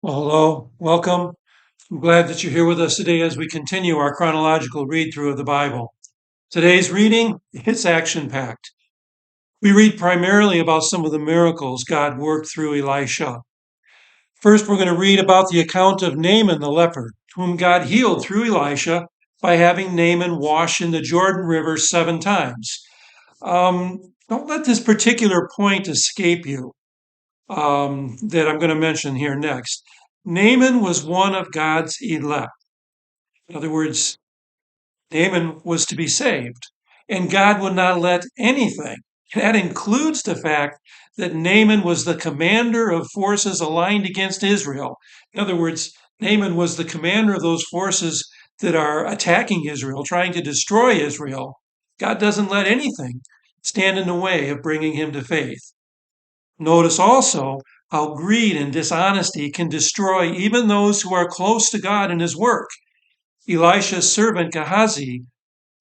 Well, hello, welcome. I'm glad that you're here with us today as we continue our chronological read through of the Bible. Today's reading, it's action packed. We read primarily about some of the miracles God worked through Elisha. First, we're going to read about the account of Naaman the leper, whom God healed through Elisha by having Naaman wash in the Jordan River 7 times. Don't let this particular point escape you that I'm going to mention here next. Naaman was one of God's elect. In other words, Naaman was to be saved, and God would not let anything. That includes the fact that Naaman was the commander of forces aligned against Israel. In other words, Naaman was the commander of those forces that are attacking Israel, trying to destroy Israel. God doesn't let anything stand in the way of bringing him to faith. Notice also how greed and dishonesty can destroy even those who are close to God and his work. Elisha's servant Gehazi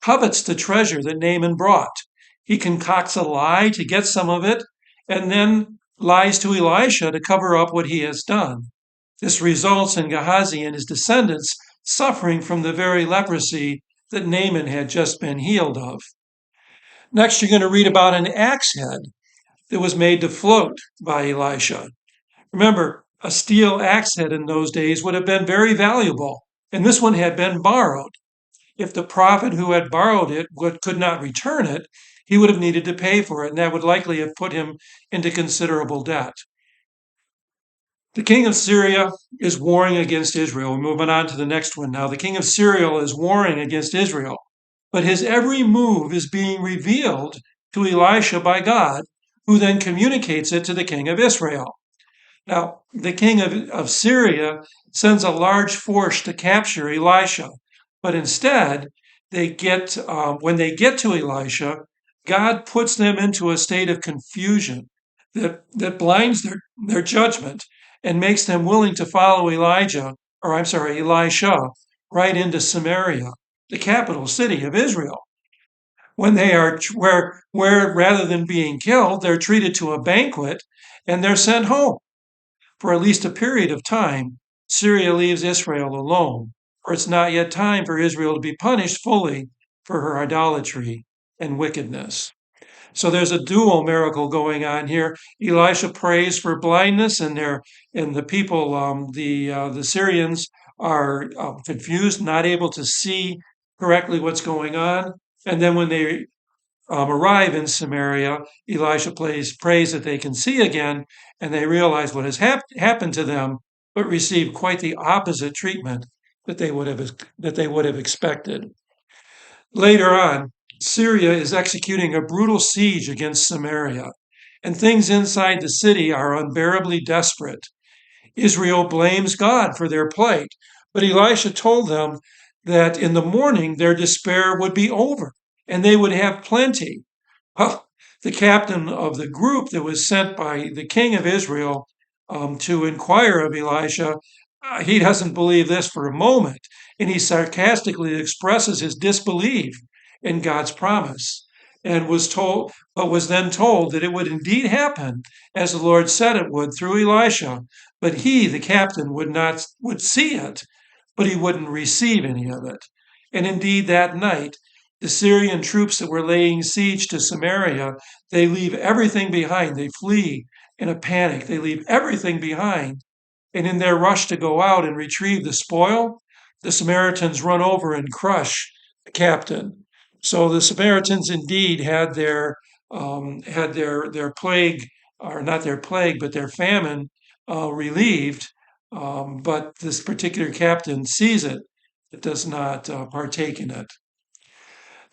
covets the treasure that Naaman brought. He concocts a lie to get some of it and then lies to Elisha to cover up what he has done. This results in Gehazi and his descendants suffering from the very leprosy that Naaman had just been healed of. Next, you're going to read about an axe head that was made to float by Elisha. Remember, a steel axe head in those days would have been very valuable, and this one had been borrowed. If the prophet who had borrowed it could not return it, he would have needed to pay for it, and that would likely have put him into considerable debt. The king of Syria is warring against Israel. We're moving on to the next one now. The king of Syria is warring against Israel, but his every move is being revealed to Elisha by God, who then communicates it to the king of Israel. Now, the king of Syria sends a large force to capture Elisha, but instead, when they get to Elisha, God puts them into a state of confusion that blinds their judgment and makes them willing to follow Elisha, right into Samaria, the capital city of Israel. When they are where rather than being killed, they're treated to a banquet and they're sent home. For at least a period of time, Syria leaves Israel alone, for it's not yet time for Israel to be punished fully for her idolatry and wickedness. So there's a dual miracle going on here. Elisha prays for blindness, and the people, the Syrians, are confused, not able to see correctly what's going on. And then when they arrive in Samaria, Elisha prays that they can see again, and they realize what has happened to them, but receive quite the opposite treatment that they would have expected. Later on, Syria is executing a brutal siege against Samaria, and things inside the city are unbearably desperate. Israel blames God for their plight, but Elisha told them that in the morning their despair would be over and they would have plenty. Well, the captain of the group that was sent by the king of Israel to inquire of Elisha, he doesn't believe this for a moment, and he sarcastically expresses his disbelief in God's promise, and was then told that it would indeed happen as the Lord said it would through Elisha, but he, the captain, would see it, but he wouldn't receive any of it. And indeed, that night, the Syrian troops that were laying siege to Samaria, they leave everything behind. They flee in a panic. They leave everything behind. And in their rush to go out and retrieve the spoil, the Samaritans run over and crush the captain. So the Samaritans indeed had their plague, or not their plague, but their famine relieved. But this particular captain sees it, but does not partake in it.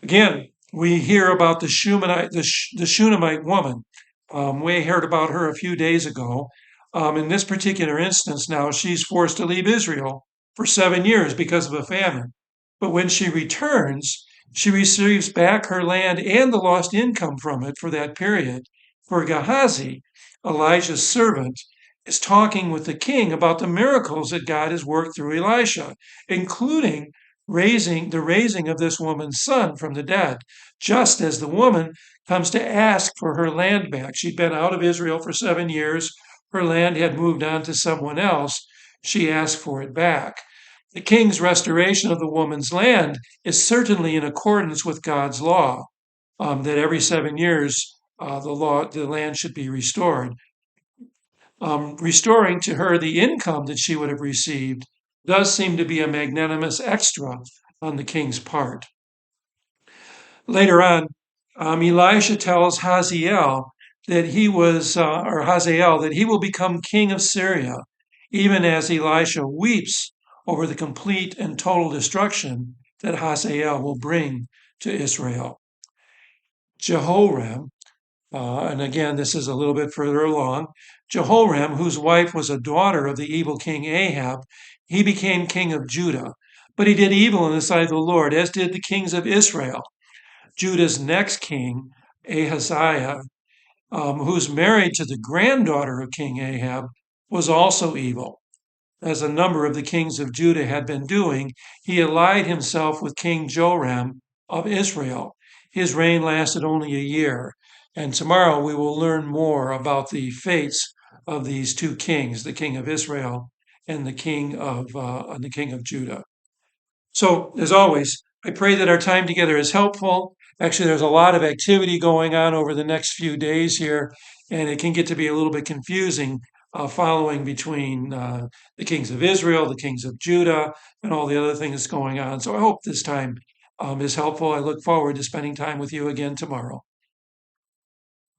Again, we hear about the Shunammite woman. We heard about her a few days ago. In this particular instance, now she's forced to leave Israel for 7 years because of a famine. But when she returns, she receives back her land and the lost income from it for that period. For Gehazi, Elijah's servant, is talking with the king about the miracles that God has worked through Elisha, including raising of this woman's son from the dead, just as the woman comes to ask for her land back. She'd been out of Israel for 7 years. Her land had moved on to someone else, she asked for it back. The king's restoration of the woman's land is certainly in accordance with God's law, that every 7 years the land should be restored. Restoring to her the income that she would have received does seem to be a magnanimous extra on the king's part. Later on, Elisha tells Hazael that Hazael that he will become king of Syria, even as Elisha weeps over the complete and total destruction that Hazael will bring to Israel. Jehoram, and again, this is a little bit further along. Jehoram, whose wife was a daughter of the evil king Ahab, he became king of Judah. But he did evil in the sight of the Lord, as did the kings of Israel. Judah's next king, Ahaziah, who's married to the granddaughter of King Ahab, was also evil. As a number of the kings of Judah had been doing, he allied himself with King Joram of Israel. His reign lasted only a year. And tomorrow we will learn more about the fates of these two kings, the king of Israel and the king of Judah. So, as always, I pray that our time together is helpful. Actually, there's a lot of activity going on over the next few days here, and it can get to be a little bit confusing following between the kings of Israel, the kings of Judah, and all the other things going on. So, I hope this time is helpful. I look forward to spending time with you again tomorrow.